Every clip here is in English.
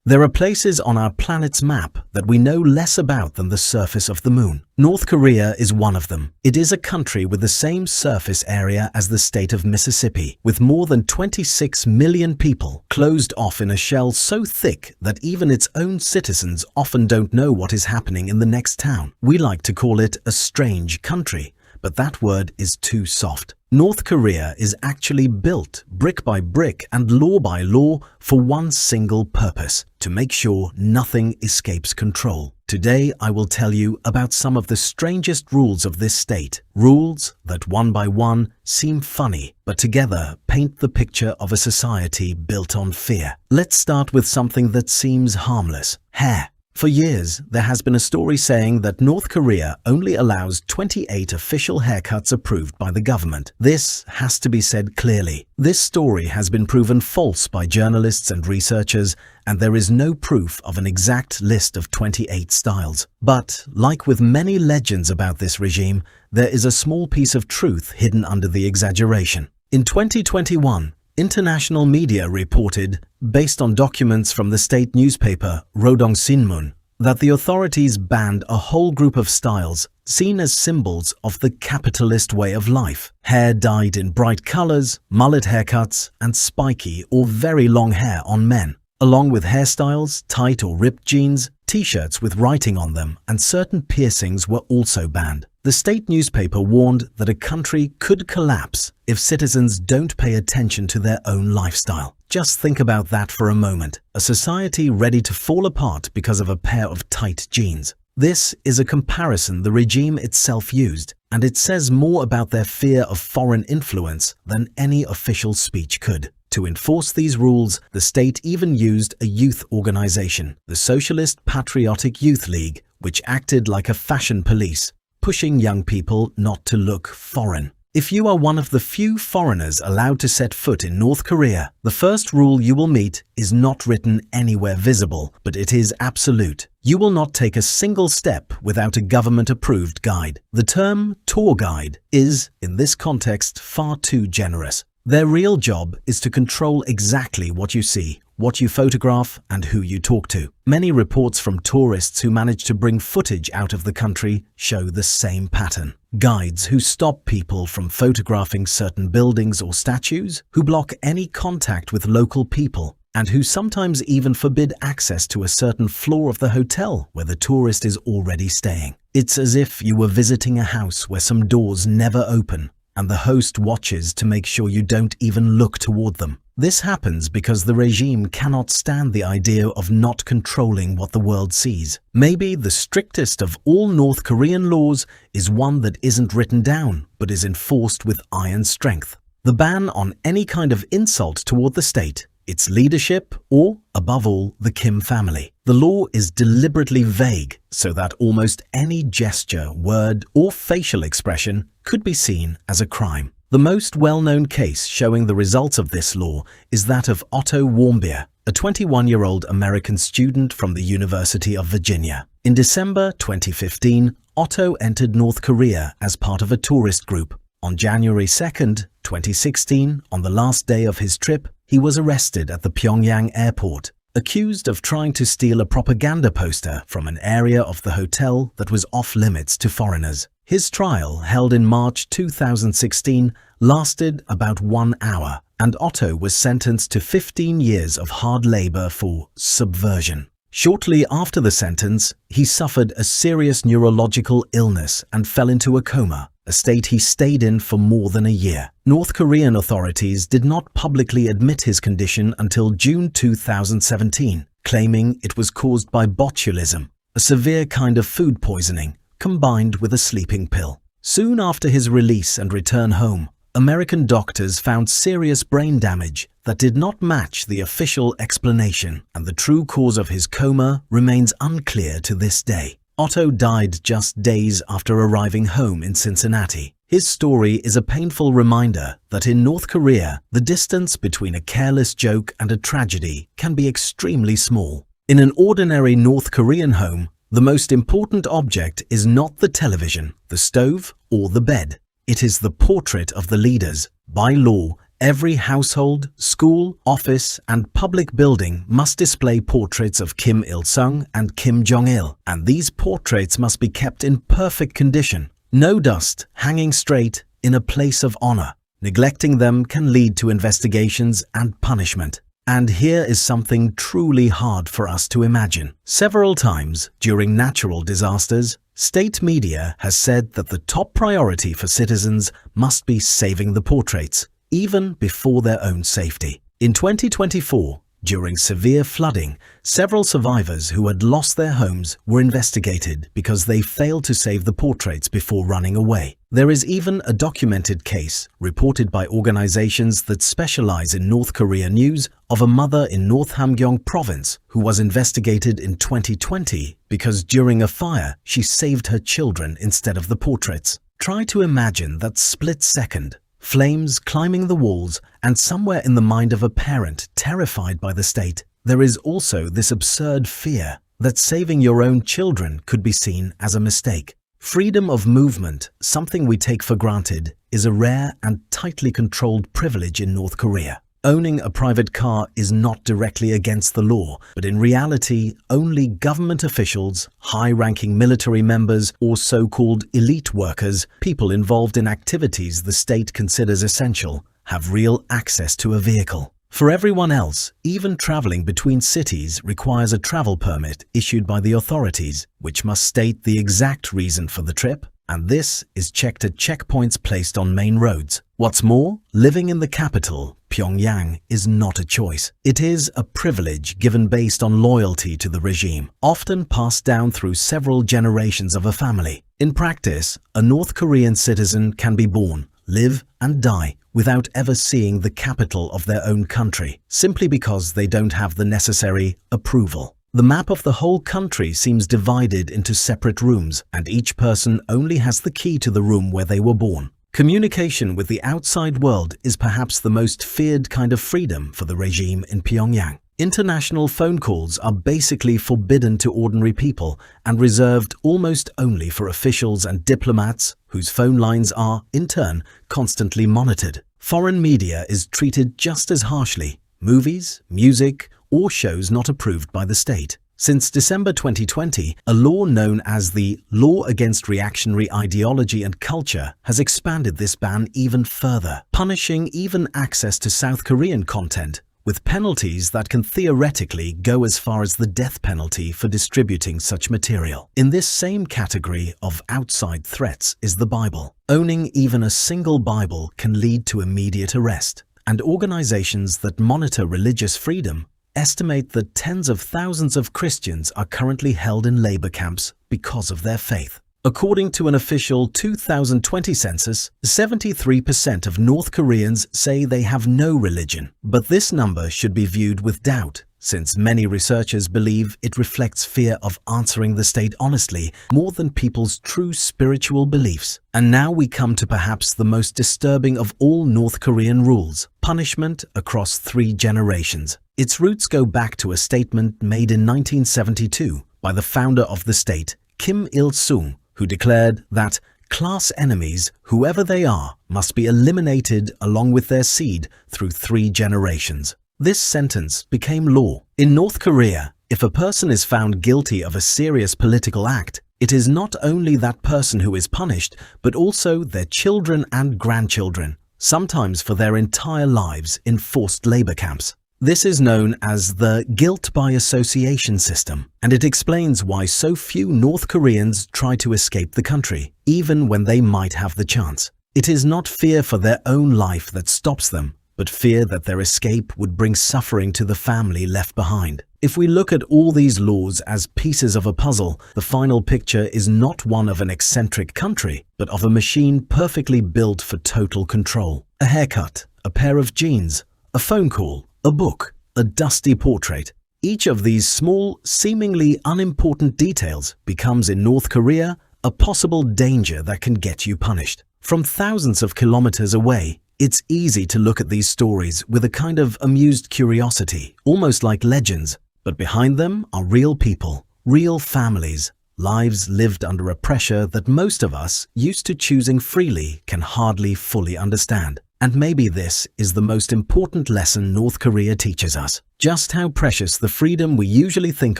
There are places on our planet's map that we know less about than the surface of the moon. North Korea is one of them. It is a country with the same surface area as the state of Mississippi, with more than 26 million people closed off in a shell so thick that even its own citizens often don't know what is happening in the next town. We like to call it a strange country, but that word is too soft. North Korea is actually built brick by brick and law by law for one single purpose: to make sure nothing escapes control. Today I will tell you about some of the strangest rules of this state. Rules that one by one seem funny, but together paint the picture of a society built on fear. Let's start with something that seems harmless: hair. For years, there has been a story saying that North Korea only allows 28 official haircuts approved by the government. This has to be said clearly. This story has been proven false by journalists and researchers, and there is no proof of an exact list of 28 styles. But, like with many legends about this regime, there is a small piece of truth hidden under the exaggeration. In 2021, international media reported, based on documents from the state newspaper Rodong Sinmun, that the authorities banned a whole group of styles seen as symbols of the capitalist way of life. Hair dyed in bright colors, mullet haircuts, and spiky or very long hair on men. Along with hairstyles, tight or ripped jeans, t-shirts with writing on them, and certain piercings were also banned. The state newspaper warned that a country could collapse if citizens don't pay attention to their own lifestyle. Just think about that for a moment. A society ready to fall apart because of a pair of tight jeans. This is a comparison the regime itself used, and it says more about their fear of foreign influence than any official speech could. To enforce these rules, the state even used a youth organization, the Socialist Patriotic Youth League, which acted like a fashion police, pushing young people not to look foreign. If you are one of the few foreigners allowed to set foot in North Korea, the first rule you will meet is not written anywhere visible, but it is absolute. You will not take a single step without a government-approved guide. The term tour guide is, in this context, far too generous. Their real job is to control exactly what you see, what you photograph, and who you talk to. Many reports from tourists who manage to bring footage out of the country show the same pattern. Guides who stop people from photographing certain buildings or statues, who block any contact with local people, and who sometimes even forbid access to a certain floor of the hotel where the tourist is already staying. It's as if you were visiting a house where some doors never open, and the host watches to make sure you don't even look toward them. This happens because the regime cannot stand the idea of not controlling what the world sees. Maybe the strictest of all North Korean laws is one that isn't written down, but is enforced with iron strength. The ban on any kind of insult toward the state, its leadership, or, above all, the Kim family. The law is deliberately vague so that almost any gesture, word, or facial expression could be seen as a crime. The most well-known case showing the results of this law is that of Otto Warmbier, a 21-year-old American student from the University of Virginia. In December 2015, Otto entered North Korea as part of a tourist group. On January 2nd, 2016, on the last day of his trip, he was arrested at the Pyongyang airport, accused of trying to steal a propaganda poster from an area of the hotel that was off-limits to foreigners. His trial, held in March 2016, lasted about 1 hour, and Otto was sentenced to 15 years of hard labor for subversion. Shortly after the sentence, he suffered a serious neurological illness and fell into a coma, a state he stayed in for more than a year. North Korean authorities did not publicly admit his condition until June 2017, claiming it was caused by botulism, a severe kind of food poisoning, combined with a sleeping pill. Soon after his release and return home, American doctors found serious brain damage that did not match the official explanation, and the true cause of his coma remains unclear to this day. Otto died just days after arriving home in Cincinnati. His story is a painful reminder that in North Korea, the distance between a careless joke and a tragedy can be extremely small. In an ordinary North Korean home, the most important object is not the television, the stove, or the bed. It is the portrait of the leaders. By law, Every household, school, office, and public building must display portraits of Kim Il-sung and Kim Jong-il, and these portraits must be kept in perfect condition. No dust, hanging straight, in a place of honor. Neglecting them can lead to investigations and punishment. And here is something truly hard for us to imagine. Several times during natural disasters, state media has said that the top priority for citizens must be saving the portraits, even before their own safety. In 2024, during severe flooding, several survivors who had lost their homes were investigated because they failed to save the portraits before running away. There is even a documented case, reported by organizations that specialize in North Korea news, of a mother in North Hamgyong province who was investigated in 2020 because during a fire she saved her children instead of the portraits. Try to imagine that split second. Flames climbing the walls, and somewhere in the mind of a parent terrified by the state, there is also this absurd fear that saving your own children could be seen as a mistake. Freedom of movement, something we take for granted, is a rare and tightly controlled privilege in North Korea. Owning a private car is not directly against the law, but in reality, only government officials, high-ranking military members, or so-called elite workers, people involved in activities the state considers essential, have real access to a vehicle. For everyone else, even traveling between cities requires a travel permit issued by the authorities, which must state the exact reason for the trip, and this is checked at checkpoints placed on main roads. What's more, living in the capital, Pyongyang, is not a choice. It is a privilege given based on loyalty to the regime, often passed down through several generations of a family. In practice, a North Korean citizen can be born, live and die without ever seeing the capital of their own country, simply because they don't have the necessary approval. The map of the whole country seems divided into separate rooms, and each person only has the key to the room where they were born. Communication with the outside world is perhaps the most feared kind of freedom for the regime in Pyongyang. International phone calls are basically forbidden to ordinary people and reserved almost only for officials and diplomats whose phone lines are, in turn, constantly monitored. Foreign media is treated just as harshly. Movies, music, or shows not approved by the state. Since December 2020, a law known as the Law Against Reactionary Ideology and Culture has expanded this ban even further, punishing even access to South Korean content, with penalties that can theoretically go as far as the death penalty for distributing such material. In this same category of outside threats is the Bible. Owning even a single Bible can lead to immediate arrest, and organizations that monitor religious freedom estimate that tens of thousands of Christians are currently held in labor camps because of their faith. According to an official 2020 census, 73% of North Koreans say they have no religion. But this number should be viewed with doubt, since many researchers believe it reflects fear of answering the state honestly more than people's true spiritual beliefs. And now we come to perhaps the most disturbing of all North Korean rules: punishment across 3 generations. Its roots go back to a statement made in 1972 by the founder of the state, Kim Il-sung, who declared that class enemies, whoever they are, must be eliminated along with their seed through 3 generations. This sentence became law. In North Korea, if a person is found guilty of a serious political act, it is not only that person who is punished, but also their children and grandchildren, sometimes for their entire lives in forced labor camps. This is known as the guilt by association system, and it explains why so few North Koreans try to escape the country, even when they might have the chance. It is not fear for their own life that stops them, but fear that their escape would bring suffering to the family left behind. If we look at all these laws as pieces of a puzzle, the final picture is not one of an eccentric country, but of a machine perfectly built for total control. A haircut, a pair of jeans, a phone call, a book, a dusty portrait. Each of these small, seemingly unimportant details becomes in North Korea a possible danger that can get you punished. From thousands of kilometers away, it's easy to look at these stories with a kind of amused curiosity, almost like legends. But behind them are real people, real families, lives lived under a pressure that most of us, used to choosing freely, can hardly fully understand. And maybe this is the most important lesson North Korea teaches us, just how precious the freedom we usually think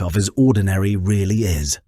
of as ordinary really is.